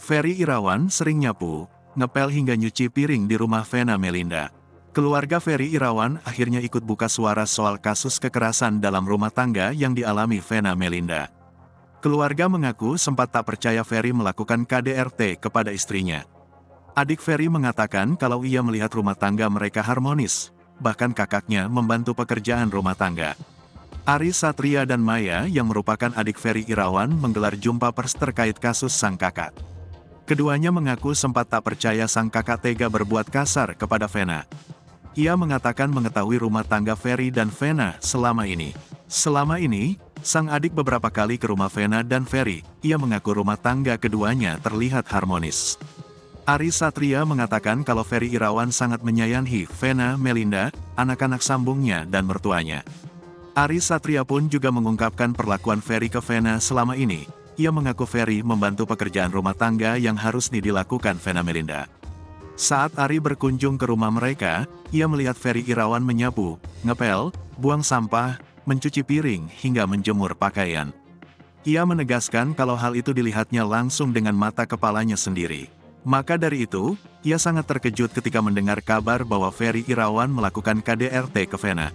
Ferry Irawan sering nyapu, ngepel hingga nyuci piring di rumah Vena Melinda. Keluarga Ferry Irawan akhirnya ikut buka suara soal kasus kekerasan dalam rumah tangga yang dialami Vena Melinda. Keluarga mengaku sempat tak percaya Ferry melakukan KDRT kepada istrinya. Adik Ferry mengatakan kalau ia melihat rumah tangga mereka harmonis, bahkan kakaknya membantu pekerjaan rumah tangga. Ari Satria dan Maya yang merupakan adik Ferry Irawan menggelar jumpa pers terkait kasus sang kakak. Keduanya mengaku sempat tak percaya sang kakak tega berbuat kasar kepada Vena. Ia mengatakan mengetahui rumah tangga Ferry dan Vena selama ini. Selama ini, sang adik beberapa kali ke rumah Vena dan Ferry. Ia mengaku rumah tangga keduanya terlihat harmonis. Ari Satria mengatakan kalau Ferry Irawan sangat menyayangi Vena Melinda, anak-anak sambungnya dan mertuanya. Ari Satria pun juga mengungkapkan perlakuan Ferry ke Vena selama ini. Ia mengaku Ferry membantu pekerjaan rumah tangga yang harus dilakukan Vena Melinda. Saat Ari berkunjung ke rumah mereka, ia melihat Ferry Irawan menyapu, ngepel, buang sampah, mencuci piring, hingga menjemur pakaian. Ia menegaskan kalau hal itu dilihatnya langsung dengan mata kepalanya sendiri. Maka dari itu, ia sangat terkejut ketika mendengar kabar bahwa Ferry Irawan melakukan KDRT ke Vena.